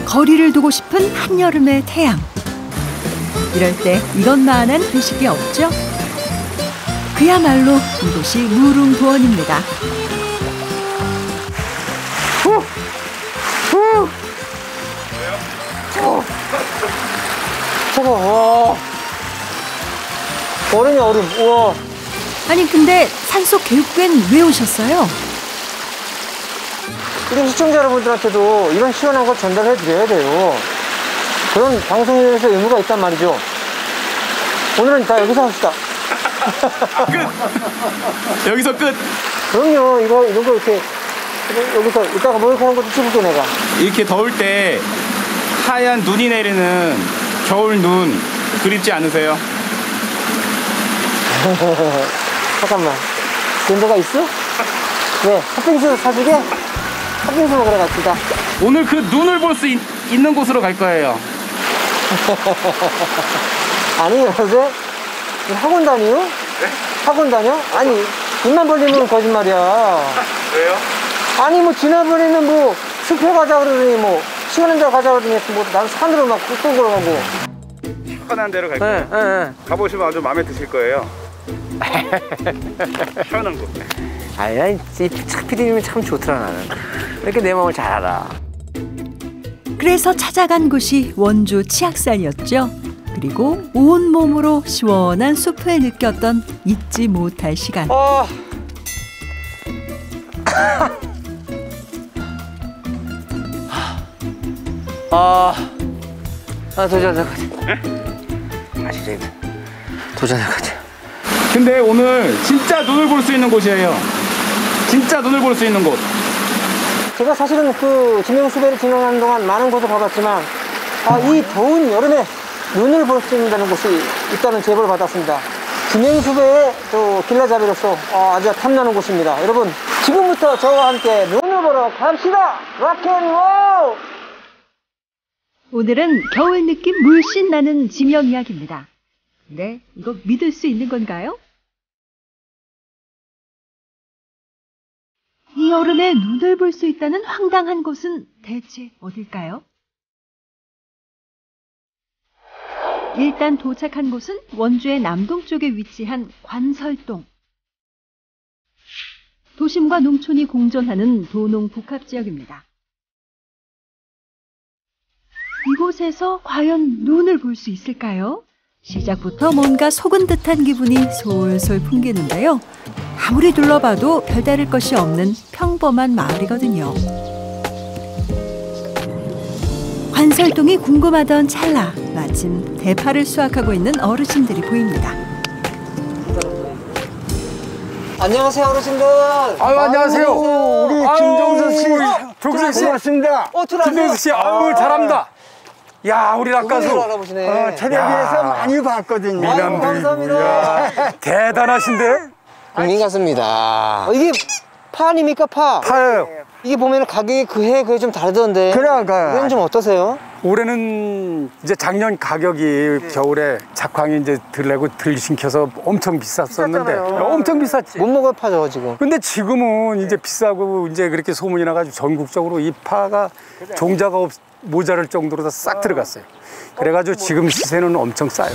거리를 두고 싶은 한여름의 태양. 이럴 때 이것만한 회식이 없죠? 그야말로 이곳이 무릉도원입니다. 저거, 와. 얼음이 얼음, 우와. 아니 근데 산속 개육괴는 왜 오셨어요? 우리 시청자 여러분들한테도 이런 시원한 걸 전달해 드려야 돼요. 그런 방송에서 의무가 있단 말이죠. 오늘은 다 여기서 합시다. 끝! 여기서 끝! 그럼요. 이런 거 이렇게 여기서 이따가 목욕하는 것도 찍을게 내가. 이렇게 더울 때 하얀 눈이 내리는 겨울 눈 그립지 않으세요? 잠깐만. 그런 데가 있어? 네, 팥빙수 사주게? 팥빙수 먹으러 갑시다. 오늘 그 눈을 볼 수 있는 곳으로 갈 거예요. 아니, 요새 학원 다니요? 네? 학원 다녀? 아니, 입만 벌리면 거짓말이야. 왜요? 아니, 뭐, 지난번에는 뭐, 숲에 가자 그러더니 뭐, 시원한 데 가자 그러더니 뭐, 나는 산으로 막 뚝뚝 걸어가고. 시원한 데로 갈 거예요. 네. 가보시면 아주 마음에 드실 거예요. 시원한 곳. 아니, 피디님이 참 좋더라, 나는. 이렇게 내 마음을 잘 알아. 그래서 찾아간 곳이 원주 치악산이었죠. 그리고 온몸으로 시원한 숲을 느꼈던 잊지 못할 시간. 도전할 것 같아. 도전할 것 같아. 근데 오늘 진짜 눈을 볼 수 있는 곳이에요. 진짜 눈을 볼 수 있는 곳. 제가 사실은 그 지명수배를 진행하는 동안 많은 곳을 가봤지만 이 더운 여름에 눈을 볼 수 있다는 곳이 있다는 제보를 받았습니다. 지명수배의 또 길라잡이로서 아주 탐나는 곳입니다. 여러분 지금부터 저와 함께 눈을 보러 갑시다. 락앤롤! 오늘은 겨울 느낌 물씬 나는 지명 이야기입니다. 네, 이거 믿을 수 있는 건가요? 이 여름에 눈을 볼 수 있다는 황당한 곳은 대체 어딜까요? 일단 도착한 곳은 원주의 남동쪽에 위치한 관설동. 도심과 농촌이 공존하는 도농 복합지역입니다. 이곳에서 과연 눈을 볼 수 있을까요? 시작부터 뭔가 속은 듯한 기분이 솔솔 풍기는데요. 아무리 둘러봐도 별다를 것이 없는 평범한 마을이거든요. 관설동이 궁금하던 찰나 마침 대파를 수확하고 있는 어르신들이 보입니다. 안녕하세요 어르신들. 안녕하세요. 우리 김정수 씨, 조규석 씨 왔습니다. 김정수 씨, 잘합니다. 야, 우리 아까 텔레비에서 많이 봤거든요. 감사합니다. 대단하신데? 국민 같습니다. 이게 파 아닙니까, 파? 파예요. 이게 보면 가격이 그해 좀 다르던데. 올해는 좀 어떠세요? 올해는 이제 작년 가격이 겨울에 작황이 이제 덜 심겨서 엄청 비쌌었는데 엄청 비쌌지. 못 먹을 파죠 지금. 근데 지금은 이제 비싸고 이제 그렇게 소문이 나가지고 전국적으로 이 파가 종자가 모자랄 정도로 다 싹 들어갔어요. 그래가지고 지금 시세는 엄청 싸요.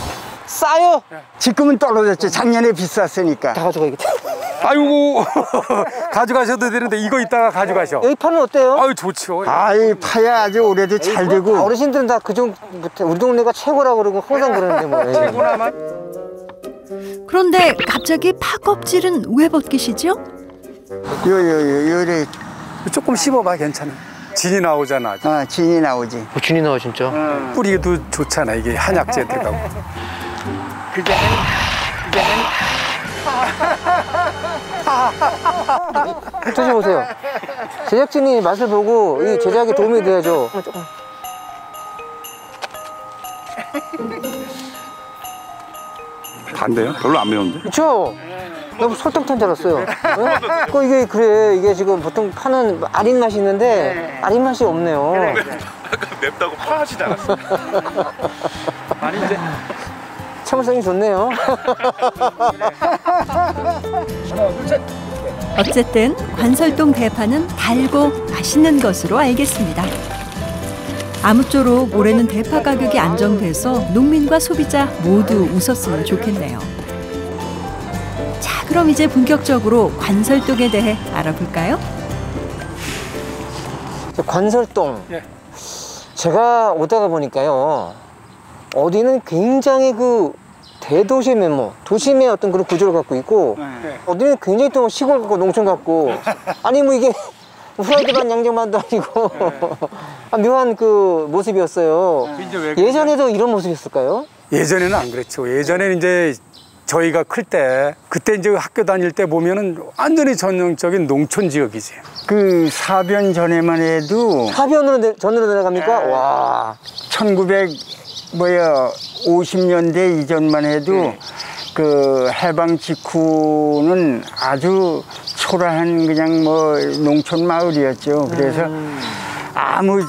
싸요? 지금은 떨어졌지. 작년에 비쌌으니까. 다 가져가야겠다. 아이고 가져가셔도 되는데 이거 이따가 가져가셔. 여기 파는 어때요? 아유 좋죠. 아이 파야 아주 오래도 잘 되고. 어르신들은 다 그정부터 우리 동네가 최고라고 그러고 항상 그러는데 뭐. 최고나만. 그런데 갑자기 파 껍질은 왜 벗기시죠? 요래. 조금 씹어봐 괜찮아. 진이 나오잖아. 진이 나오지. 진이 나와 진짜. 뿌리도 좋잖아. 이게 한약재 들어가고. 드셔보세요. 제작진이 맛을 보고 이 제작에 도움이 돼야죠. 반대요? 별로 안 매운데? 그쵸? 너무 설탕 탄 줄 알았어요. 이게 그래. 이게 지금 보통 파는 아린 맛이 있는데 아린 맛이 없네요. 아까 맵다고 파하시지 않았어? 아니 이제 참을성이 좋네요. 어쨌든 관설동 대파는 달고 맛있는 것으로 알겠습니다. 아무쪼록 올해는 대파 가격이 안정돼서 농민과 소비자 모두 웃었으면 좋겠네요. 자, 그럼 이제 본격적으로 관설동에 대해 알아볼까요? 관설동. 예. 제가 오다가 보니까요. 어디는 굉장히 그 대도시 면모, 도심의 어떤 그런 구조를 갖고 있고, 네. 어디는 굉장히 또 시골 같고 농촌 같고, 아니 뭐 이게 후라이드 반 양념반도 아니고 아, 묘한 그 모습이었어요. 예전에도 이런 모습이었을까요? 예전에는 안 그랬죠. 예전에는 이제 저희가 클 때, 그때 이제 학교 다닐 때 보면은 완전히 전형적인 농촌 지역이지. 그 사변 전에만 해도 전으로 내려갑니까? 네. 와. 1950년대 이전만 해도 그 해방 직후는 아주 초라한 그냥 뭐 농촌 마을이었죠. 그래서 아무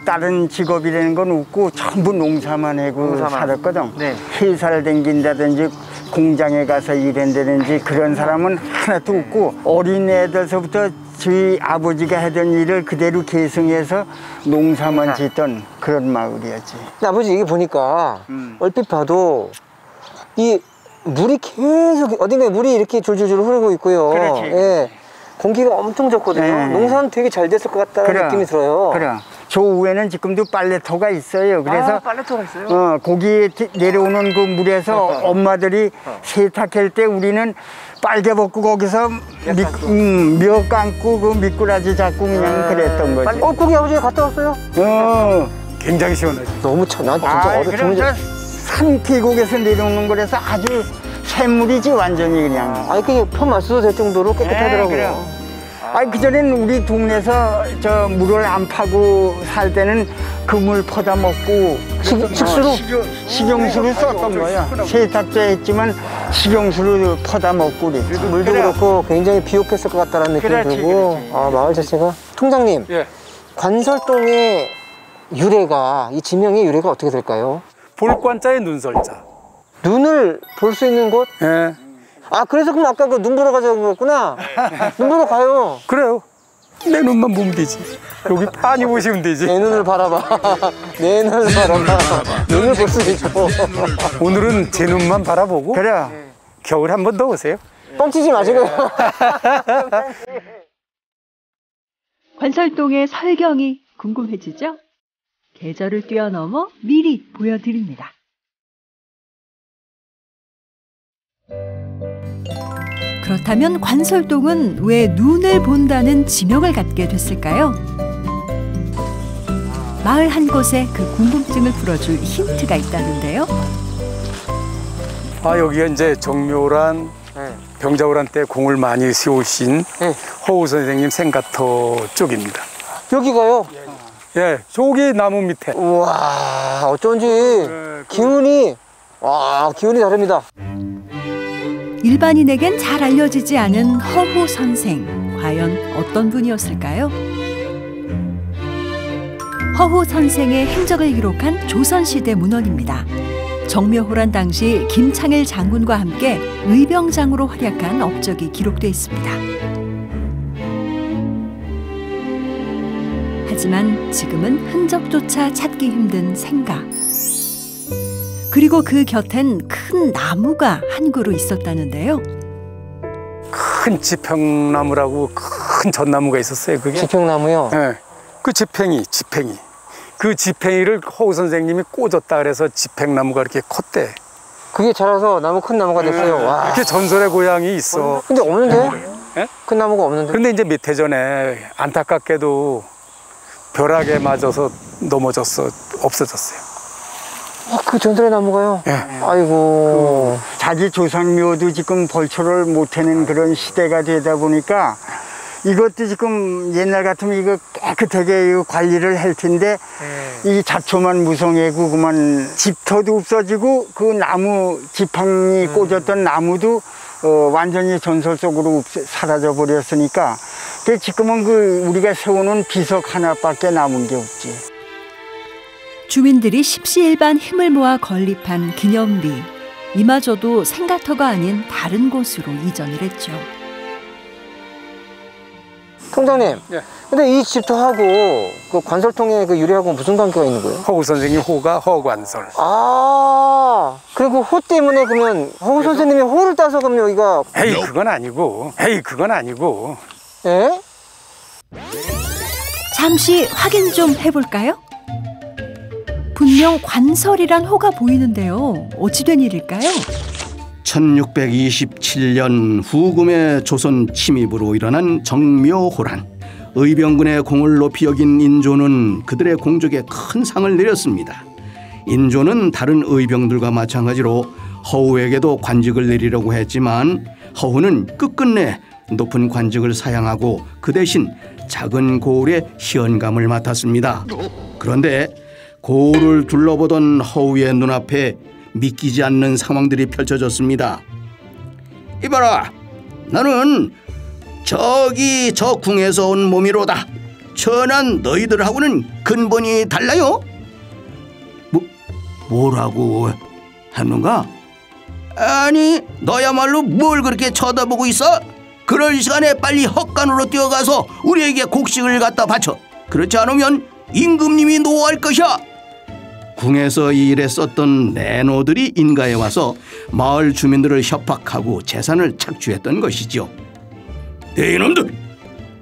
다른 직업이라는 건 없고 전부 농사만 하고 살았거든. 네. 회사를 댕긴다든지 공장에 가서 일한다든지 그런 사람은 하나도 없고 어린 애들서부터 저희 아버지가 하던 일을 그대로 계승해서 농사만 짓던 그런 마을이었지. 근데 아버지 이게 보니까 얼핏 봐도 이 물이 계속 어딘가에 물이 이렇게 줄줄줄 흐르고 있고요. 그렇지. 예. 공기가 엄청 좋거든요. 네. 농사는 되게 잘 됐을 것 같다는 그래. 느낌이 들어요. 그래. 저 위에는 지금도 빨래터가 있어요. 그래서 빨래터가 있어요? 거기에 내려오는 그 물에서 엄마들이 세탁할 때 우리는 빨개 벗고 거기서 며 감고 그 미꾸라지 잡고 그냥 그랬던 거지. 거기 아버지 갔다 왔어요? 굉장히 시원하죠. 너무 난 진짜 그래서 산 계곡에서 내려오는 거라서 아주 샘물이지 완전히 그냥. 아니 그게 편 마셔도 될 정도로 깨끗하더라고요. 아니 그전에는 우리 동네에서 저 물을 안 파고 살 때는 그 물 퍼다 먹고 식수로? 식용수로 썼던 거야. 세탁도 했지만 식용수로 퍼다 먹고 그랬지. 물도 그렇고 굉장히 비옥했을 것 같다는 느낌이 그렇지, 들고. 그렇지. 아, 마을 자체가. 통장님, 예. 관설동의 유래가, 이 지명의 유래가 어떻게 될까요? 볼관자의 눈설자. 눈을 볼 수 있는 곳? 예. 아, 그래서 그럼 아까 그 눈 보러 가자고 그랬구나. 눈 보러 가요. 그래요. 내 눈만 보면 되지. 여기 많이 보시면 되지. 내 눈을 바라봐. 내 눈을 바라봐. 눈을 볼 수 있고. 오늘은 제 눈만 바라보고 그래. 겨울에 한 번 더 오세요. 뻥치지 마시고요. 관설동의 설경이 궁금해지죠? 계절을 뛰어넘어 미리 보여드립니다. 그렇다면 관설동은 왜 눈을 본다는 지명을 갖게 됐을까요? 마을 한 곳에 그 궁금증을 풀어줄 힌트가 있다는데요. 아, 여기가 이제 정묘란 병자호란 때 공을 많이 세우신 허우 선생님 생가터 쪽입니다. 여기가요? 예, 저기 나무 밑에. 우와, 어쩐지 기운이, 와, 기운이 다릅니다. 일반인에겐 잘 알려지지 않은 허후 선생, 과연 어떤 분이었을까요? 허후 선생의 행적을 기록한 조선시대 문헌입니다. 정묘호란 당시 김창일 장군과 함께 의병장으로 활약한 업적이 기록돼 있습니다. 하지만 지금은 흔적조차 찾기 힘든 생가. 그리고 그 곁엔 큰 나무가 한 그루 있었다는데요. 큰 지평나무라고 큰 전나무가 있었어요. 그게. 지평나무요? 예. 그 지팽이. 그 지팽이를 허우 선생님이 꽂았다 그래서 지팽나무가 이렇게 컸대. 그게 자라서 큰 나무가 됐어요. 와. 이렇게 전설의 고향이 있어. 근데 없는데? 예? 큰 나무가 없는데? 그런데 이제 몇 해 전에 안타깝게도 벼락에 맞아서 넘어졌어. 없어졌어요. 그 전설의 나무가요? 예. 아이고. 자기 조상묘도 지금 벌초를 못하는 그런 시대가 되다 보니까 이것도 지금 옛날 같으면 이거 깨끗하게 이거 관리를 할 텐데 이 잡초만 무성해고 그만 집터도 없어지고 그 나무 지팡이 꽂았던 나무도 완전히 전설 속으로 사라져 버렸으니까 지금은 그 우리가 세우는 비석 하나밖에 남은 게 없지. 주민들이 십시일반 힘을 모아 건립한 기념비. 이마저도 생가터가 아닌 다른 곳으로 이전을 했죠. 통장님. 예. 근데 이 집터하고 그 관설통의 그 유래하고 무슨 관계가 있는 거예요? 허우 선생님 호가 허관설. 아, 그리고 호 때문에 그러면 허우 선생님이 호를 따서 그럼 여기가. 에이, 그건 아니고. 예? 잠시 확인 좀 해볼까요? 분명 관설이란 호가 보이는데요. 어찌된 일일까요? 1627년 후금의 조선 침입으로 일어난 정묘호란. 의병군의 공을 높이 여긴 인조는 그들의 공적에 큰 상을 내렸습니다. 인조는 다른 의병들과 마찬가지로 허우에게도 관직을 내리려고 했지만 허우는 끝끝내 높은 관직을 사양하고 그 대신 작은 고을의 시언감을 맡았습니다. 그런데 고을을 둘러보던 허우의 눈앞에 믿기지 않는 상황들이 펼쳐졌습니다. 이봐라, 나는 저기 저 궁에서 온 몸이로다. 천한 너희들하고는 근본이 달라요? 뭐라고 했는가? 아니, 너야말로 뭘 그렇게 쳐다보고 있어? 그럴 시간에 빨리 헛간으로 뛰어가서 우리에게 곡식을 갖다 바쳐. 그렇지 않으면 임금님이 노할 것이야. 궁에서 일에 썼던 내노들이 인가에 와서 마을 주민들을 협박하고 재산을 착취했던 것이죠. 네 이놈들!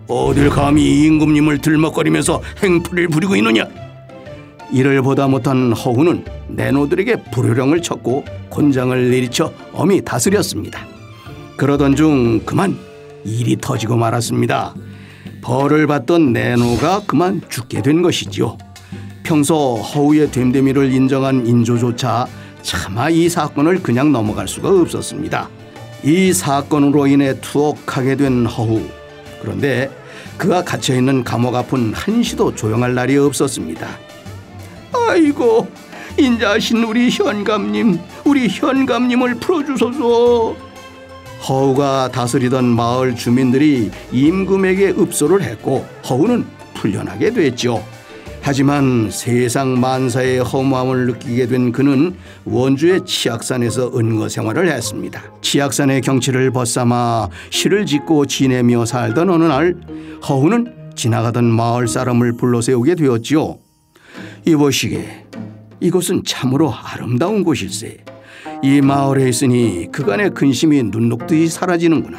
어딜 감히 임금님을 들먹거리면서 행포를 부리고 있느냐? 이를 보다 못한 허우는 내노들에게 불효령을 쳤고 곤장을 내리쳐 엄히 다스렸습니다. 그러던 중 그만 일이 터지고 말았습니다. 벌을 받던 내노가 그만 죽게 된 것이지요. 평소 허우의 됨됨이를 인정한 인조조차 차마 이 사건을 그냥 넘어갈 수가 없었습니다. 이 사건으로 인해 투옥하게 된 허우. 그런데 그가 갇혀있는 감옥 앞은 한시도 조용할 날이 없었습니다. 아이고, 인자하신 우리 현감님을 풀어주소서. 허우가 다스리던 마을 주민들이 임금에게 읍소를 했고 허우는 풀려나게 됐죠. 하지만 세상 만사의 허무함을 느끼게 된 그는 원주의 치악산에서 은거 생활을 했습니다. 치악산의 경치를 벗삼아 시를 짓고 지내며 살던 어느 날 허우는 지나가던 마을 사람을 불러세우게 되었지요. 이보시게, 이곳은 참으로 아름다운 곳일세. 이 마을에 있으니 그간의 근심이 눈 녹듯이 사라지는구나.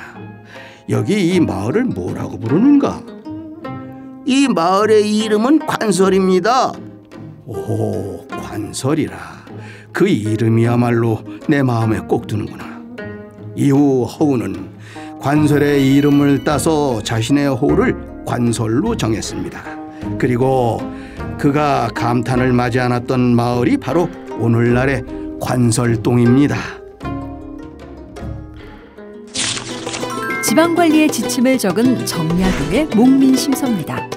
여기 이 마을을 뭐라고 부르는가? 이 마을의 이름은 관설입니다. 오, 관설이라. 그 이름이야말로 내 마음에 꼭 드는구나. 이후 허우는 관설의 이름을 따서 자신의 호를 관설로 정했습니다. 그리고 그가 감탄을 맞이 않았던 마을이 바로 오늘날의 관설동입니다. 지방관리의 지침을 적은 정야도의 목민심서입니다.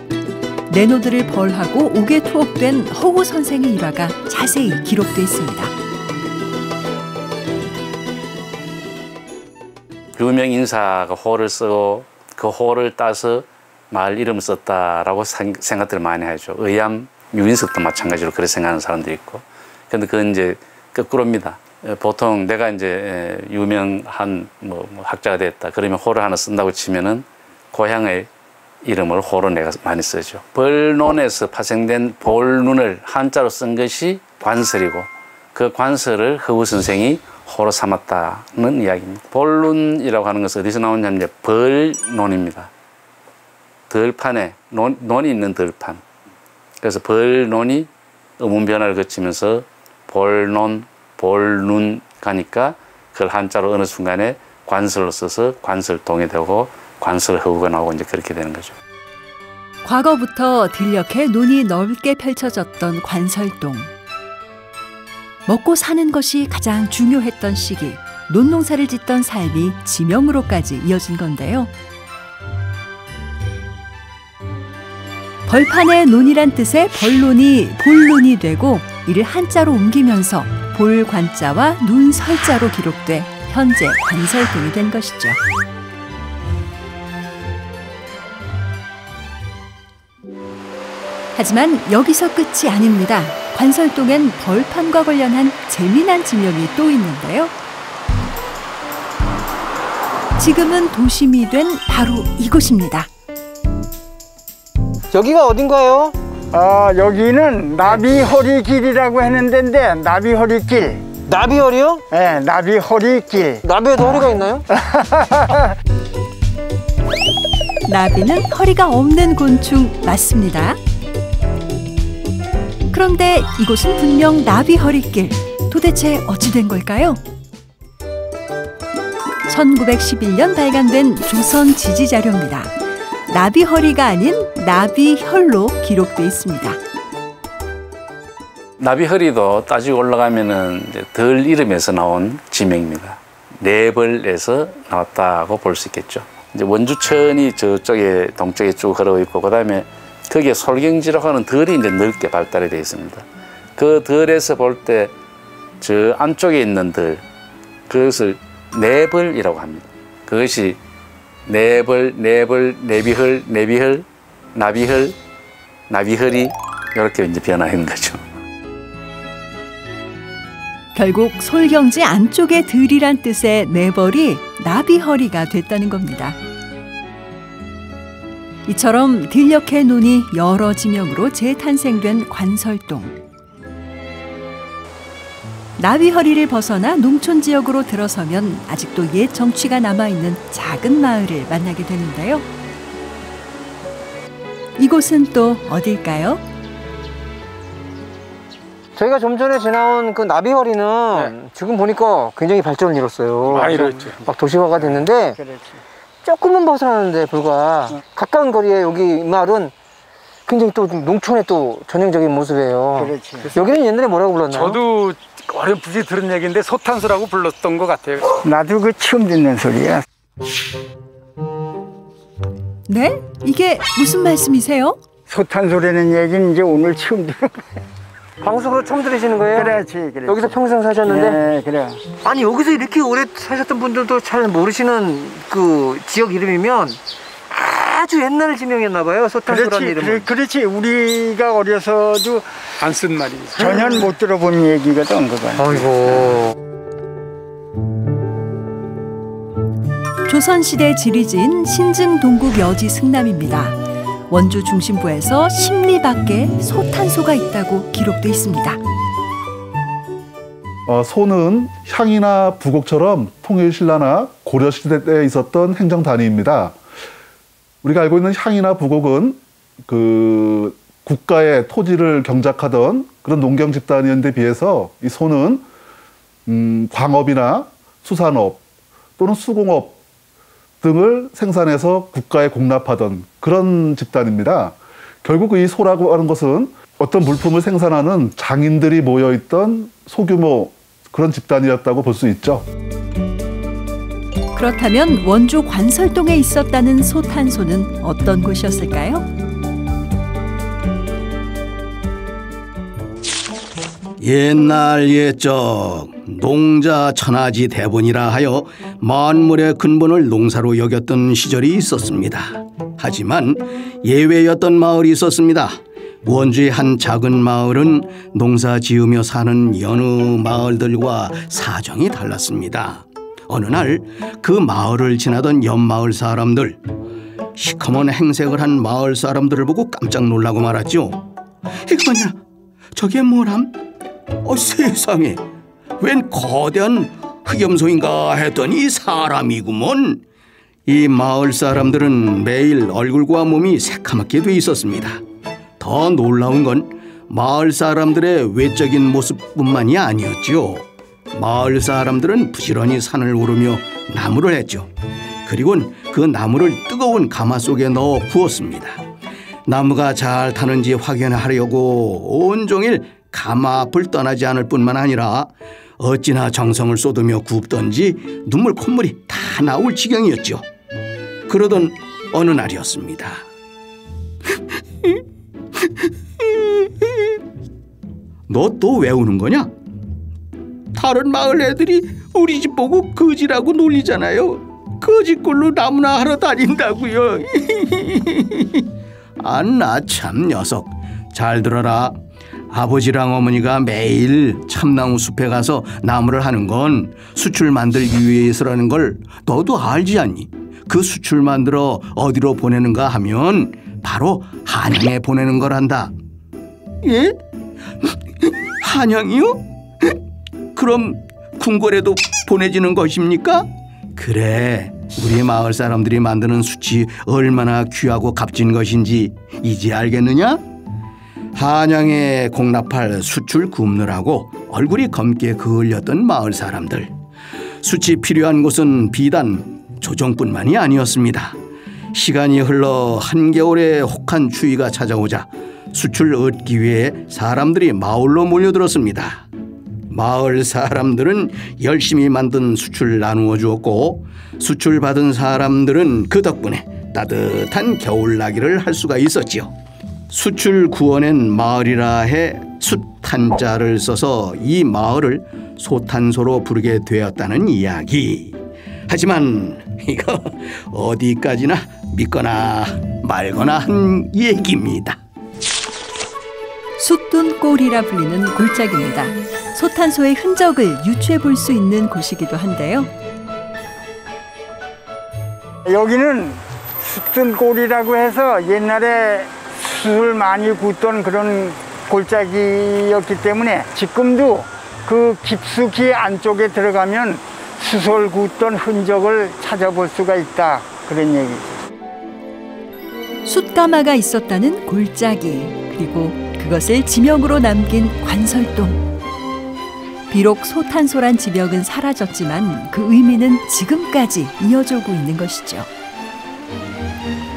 내노들을 벌하고 옥에 투옥된 허우 선생의 일화가 자세히 기록되어 있습니다. 유명 인사가 호를 쓰고 그 호를 따서 마을 이름을 썼다라고 생각들을 많이 하죠. 의암 유인석도 마찬가지로 그렇게 생각하는 사람들이 있고. 근데 그건 이제 거꾸로입니다. 보통 내가 이제 유명한 학자가 됐다. 그러면 호를 하나 쓴다고 치면은 고향의 이름을 호로 내가 많이 쓰죠. 벌논에서 파생된 볼눈을 한자로 쓴 것이 관설이고 그 관설을 허우 선생이 호로 삼았다는 이야기입니다. 볼눈이라고 하는 것은 어디서 나오냐면 이제 벌논입니다. 덜판에 논이 있는 덜판. 그래서 벌논이 음운 변화를 거치면서 볼논, 볼눈 가니까 그걸 한자로 어느 순간에 관설로 써서 관설동이 되고 관설허우가 나오고 이제 그렇게 되는 거죠. 과거부터 들녘에 논이 넓게 펼쳐졌던 관설동. 먹고 사는 것이 가장 중요했던 시기, 논농사를 짓던 삶이 지명으로까지 이어진 건데요. 벌판의 논이란 뜻의 벌논이 볼눈이 되고 이를 한자로 옮기면서 볼관자와 눈설자로 기록돼 현재 관설동이 된 것이죠. 하지만 여기서 끝이 아닙니다. 관설동엔 벌판과 관련한 재미난 지명이 또 있는데요. 지금은 도심이 된 바로 이곳입니다. 여기가 어딘가요? 여기는 나비허리길이라고 하는 데인데, 나비허리길. 나비허리요? 네, 나비허리길. 나비에도 허리가 있나요? 나비는 허리가 없는 곤충 맞습니다. 그런데 이곳은 분명 나비허리길. 도대체 어찌 된 걸까요? 1911년 발간된 조선 지지 자료입니다. 나비허리가 아닌 나비혈로 기록돼 있습니다. 나비허리도 따지고 올라가면은 이제 덜 이름에서 나온 지명입니다. 네벌에서 나왔다고 볼 수 있겠죠. 이제 원주천이 저쪽에 동쪽에 쭉 흐르고 있고, 그다음에 거기에 솔경지라고 하는 덜이 이제 넓게 발달이 되어 있습니다. 그 덜에서 볼 때 저 안쪽에 있는 덜, 그것을 네벌이라고 합니다. 그것이 네벌, 네비헐, 나비헐, 나비허리 이렇게 이제 변화한 거죠. 결국 솔경지 안쪽의 들이란 뜻의 네벌이 나비허리가 됐다는 겁니다. 이처럼 들녘의 논이 여러 지명으로 재탄생된 관설동. 나비허리를 벗어나 농촌 지역으로 들어서면 아직도 옛 정취가 남아있는 작은 마을을 만나게 되는데요. 이곳은 또 어딜까요? 저희가 좀 전에 지나온 그 나비허리는 지금 보니까 굉장히 발전을 이뤘어요. 많이 이뤘죠. 막 도시화가 됐는데 조금만 벗어나는데 불과 가까운 거리에 여기 이 마을은 굉장히 또 농촌의 또 전형적인 모습이에요. 그렇지. 여기는 옛날에 뭐라고 불렀나요? 저도 어렴풋이 들은 얘기인데 소탄소라고 불렀던 것 같아요. 나도 그 처음 듣는 소리야. 네? 이게 무슨 말씀이세요? 소탄소라는 얘기는 이제 오늘 처음 들은 거야. 방송으로 처음 들으시는 거예요? 그렇지. 여기서 평생 사셨는데? 네, 그래. 아니 여기서 이렇게 오래 사셨던 분들도 잘 모르시는 그 지역 이름이면 아주 옛날 지명이었나 봐요. 소탄소라는 이름은. 그렇지. 우리가 어려서도 안 쓴 말이지. 전혀 못 들어본 얘기거든, 그건. 아이고. 조선시대 지리지인 신증동국 여지 승남입니다. 원주 중심부에서 10리 밖에 소탄소가 있다고 기록돼 있습니다. 소는 향이나 부곡처럼 통일신라나 고려시대에 있었던 행정단위입니다. 우리가 알고 있는 향이나 부곡은 그 국가의 토지를 경작하던 그런 농경 집단이었는데 비해서 이 소는 광업이나 수산업 또는 수공업 등을 생산해서 국가에 공납하던 그런 집단입니다. 결국 이 소라고 하는 것은 어떤 물품을 생산하는 장인들이 모여있던 소규모 그런 집단이었다고 볼 수 있죠. 그렇다면 원주 관설동에 있었다는 소탄소는 어떤 곳이었을까요? 옛날 옛적 농자 천하지 대본이라 하여 만물의 근본을 농사로 여겼던 시절이 있었습니다. 하지만 예외였던 마을이 있었습니다. 원주의 한 작은 마을은 농사 지으며 사는 여느 마을들과 사정이 달랐습니다. 어느 날 그 마을을 지나던 옆마을 사람들, 시커먼 행색을 한 마을 사람들을 보고 깜짝 놀라고 말았죠. 이거 뭐냐? 저게 뭐람? 세상에, 웬 거대한 흑염소인가 했더니 사람이구먼. 이 마을 사람들은 매일 얼굴과 몸이 새카맣게 돼 있었습니다. 더 놀라운 건 마을 사람들의 외적인 모습뿐만이 아니었죠. 마을 사람들은 부지런히 산을 오르며 나무를 했죠. 그리고는 그 나무를 뜨거운 가마 속에 넣어 구웠습니다. 나무가 잘 타는지 확인하려고 온종일 가마 앞을 떠나지 않을 뿐만 아니라 어찌나 정성을 쏟으며 굽던지 눈물 콧물이 다 나올 지경이었죠. 그러던 어느 날이었습니다. 너 또 왜 우는 거냐? 다른 마을 애들이 우리 집 보고 거지라고 놀리잖아요. 거지꼴로 나무나 하러 다닌다고요. 나 참 녀석. 잘 들어라. 아버지랑 어머니가 매일 참나무 숲에 가서 나무를 하는 건 수출 만들기 위해서라는 걸 너도 알지 않니? 그 수출 만들어 어디로 보내는가 하면 바로 한양에 보내는 거란다. 예? 한양이요? 그럼 궁궐에도 보내지는 것입니까? 그래, 우리 마을 사람들이 만드는 숯이 얼마나 귀하고 값진 것인지 이제 알겠느냐? 한양에 공납할 숯을 굽느라고 얼굴이 검게 그을렸던 마을 사람들. 숯이 필요한 곳은 비단 조정뿐만이 아니었습니다. 시간이 흘러 한겨울에 혹한 추위가 찾아오자 숯을 얻기 위해 사람들이 마을로 몰려들었습니다. 마을 사람들은 열심히 만든 숯을 나누어 주었고 숯을 받은 사람들은 그 덕분에 따뜻한 겨울나기를 할 수가 있었지요. 숯을 구워낸 마을이라 해 숯한자를 써서 이 마을을 소탄소로 부르게 되었다는 이야기. 하지만 이거 어디까지나 믿거나 말거나 한 얘기입니다. 숯둔골이라 불리는 골짜기입니다. 소탄소의 흔적을 유추해 볼 수 있는 곳이기도 한데요. 여기는 숯둔골이라고 해서 옛날에 숯을 많이 굽던 그런 골짜기였기 때문에 지금도 그 깊숙이 안쪽에 들어가면 숯을 굽던 흔적을 찾아볼 수가 있다, 그런 얘기죠. 숯가마가 있었다는 골짜기, 그리고 그것을 지명으로 남긴 관설동. 비록 소탄소란 지명은 사라졌지만 그 의미는 지금까지 이어져오고 있는 것이죠.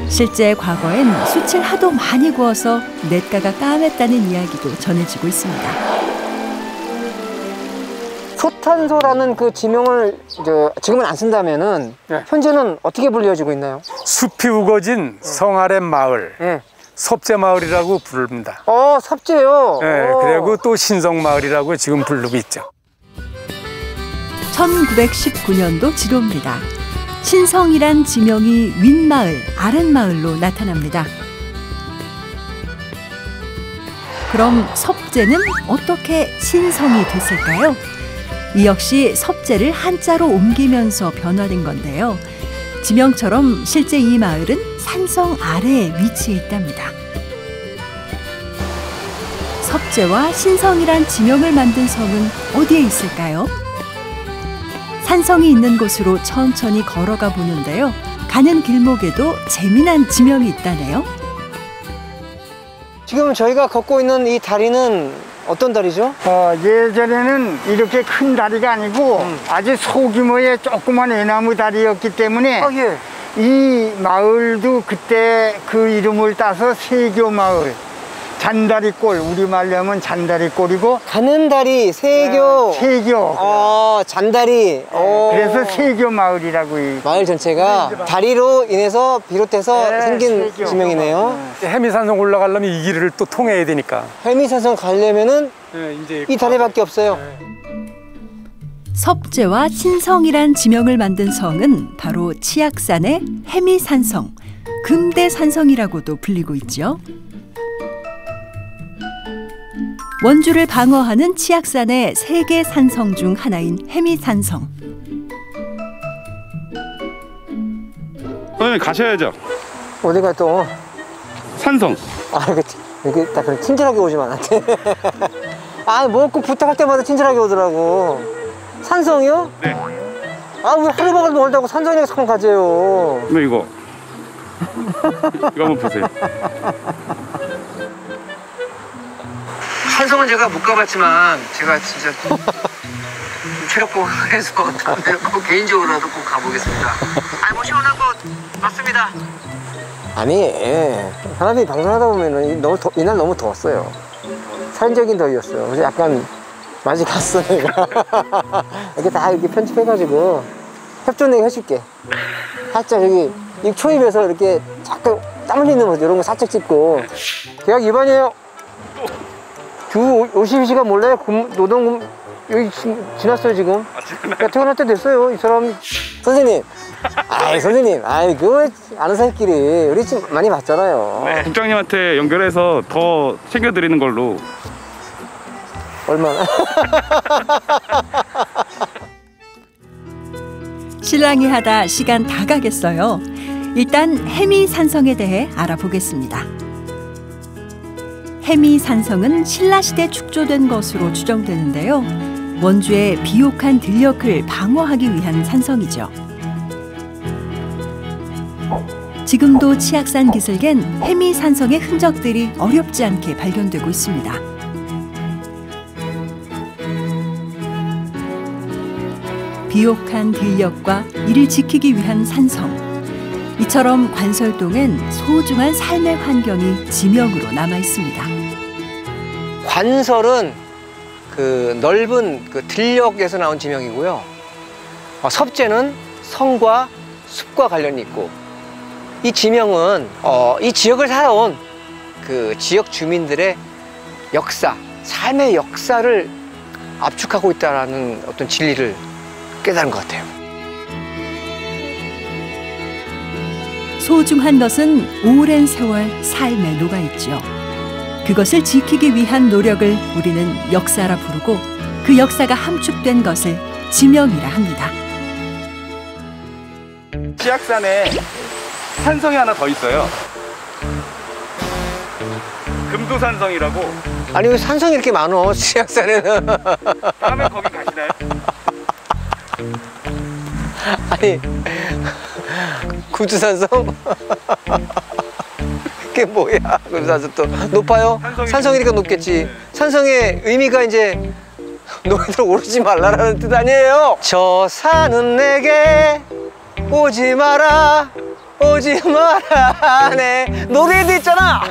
실제 과거엔 숯을 하도 많이 구워서 냇가가 까맸다는 이야기도 전해지고 있습니다. 소탄소라는 그 지명을 지금은 안 쓴다면은 네. 현재는 어떻게 불려지고 있나요? 숲이 우거진 성아래 마을, 네. 섭제마을이라고 부릅니다. 섭제요? 네, 그리고 또 신성마을이라고 지금 부르고 있죠. 1919년도 지도입니다. 신성이란 지명이 윗마을, 아랫마을로 나타납니다. 그럼 섭제는 어떻게 신성이 됐을까요? 이 역시 섭제를 한자로 옮기면서 변화된 건데요. 지명처럼 실제 이 마을은 산성 아래에 위치해 있답니다. 섭제와 신성이란 지명을 만든 성은 어디에 있을까요? 산성이 있는 곳으로 천천히 걸어가 보는데요. 가는 길목에도 재미난 지명이 있다네요. 지금 저희가 걷고 있는 이 다리는 어떤 다리죠? 예전에는 이렇게 큰 다리가 아니고 아주 소규모의 조그만 애나무 다리였기 때문에 예. 이 마을도 그때 그 이름을 따서 세교마을, 잔다리골, 우리말로 하면 잔다리골이고 가는 다리, 세교. 세교. 잔다리. 그래서 세교마을이라고. 마을 전체가 다리로 인해서 비롯해서 생긴 세교. 지명이네요. 해미산성 올라가려면 이 길을 또 통해야 되니까. 해미산성 가려면은 이제 이 다리밖에 없어요. 섭제와 신성이란 지명을 만든 성은 바로 치악산의 해미산성, 금대산성이라고도 불리고 있죠. 원주를 방어하는 치악산의 3개 산성 중 하나인 해미산성. 선생님 가셔야죠. 어디가 또? 산성. 이렇게 딱 그래 친절하게 오지만 나한테. 뭐 꼭 부탁할 때마다 친절하게 오더라고. 산성이요? 네. 왜 하루방을 멀다고 산성이라고 자꾸 가재요. 네, 이거 한번 보세요. 산성은 제가 못 가봤지만 제가 진짜 좀 체력고 해서 꼭 개인적으로라도 꼭 가보겠습니다. 뭐 시원한 거 맞습니다. 사람이 방송하다 보면은 이날 너무 더웠어요. 살인적인 더위였어요. 그래서 약간 많이 갔어 내가. 이렇게 다 이렇게 편집해가지고 협조내기 해줄게. 살짝 여기 이 초입에서 이렇게 잠깐 땀 흘리는 거 이런 거 살짝 찍고. 계약 위반이에요. 주 52시간 몰라요? 노동 여기 지났어요 지금. 퇴근할 때 됐어요 이 사람. 선생님. 선생님. 그거 아는 사이끼리 우리 지금 많이 봤잖아요. 네, 국장님한테 연결해서 더 챙겨드리는 걸로. 얼마나? 신랑이 하다 시간 다 가겠어요. 일단 해미산성에 대해 알아보겠습니다. 해미산성은 신라시대 축조된 것으로 추정되는데요. 원주의 비옥한 들녘을 방어하기 위한 산성이죠. 지금도 치악산 기슭엔 해미산성의 흔적들이 어렵지 않게 발견되고 있습니다. 비옥한 들녘과 이를 지키기 위한 산성. 이처럼 관설동엔 소중한 삶의 환경이 지명으로 남아 있습니다. 관설은 그 넓은 그 들녘에서 나온 지명이고요. 섭제는 성과 숲과 관련이 있고, 이 지명은 이 지역을 살아온 그 지역 주민들의 역사, 삶의 역사를 압축하고 있다는 어떤 진리를 깨달은 것 같아요. 소중한 것은 오랜 세월 삶에 녹아있죠. 그것을 지키기 위한 노력을 우리는 역사라 부르고, 그 역사가 함축된 것을 지명이라 합니다. 치악산에 산성이 하나 더 있어요. 금도산성이라고. 아니 왜 산성이 이렇게 많어, 치악산에는. 다음에 거기 가시나요? 아니 구두산성? 그게 뭐야? 구두산성 또 높아요? 산성이니까 높겠지. 산성의 의미가 이제 너희들 오르지 말라라는 뜻 아니에요? 저 산은 내게 오지 마라, 오지 마라. 네 노래도 있잖아.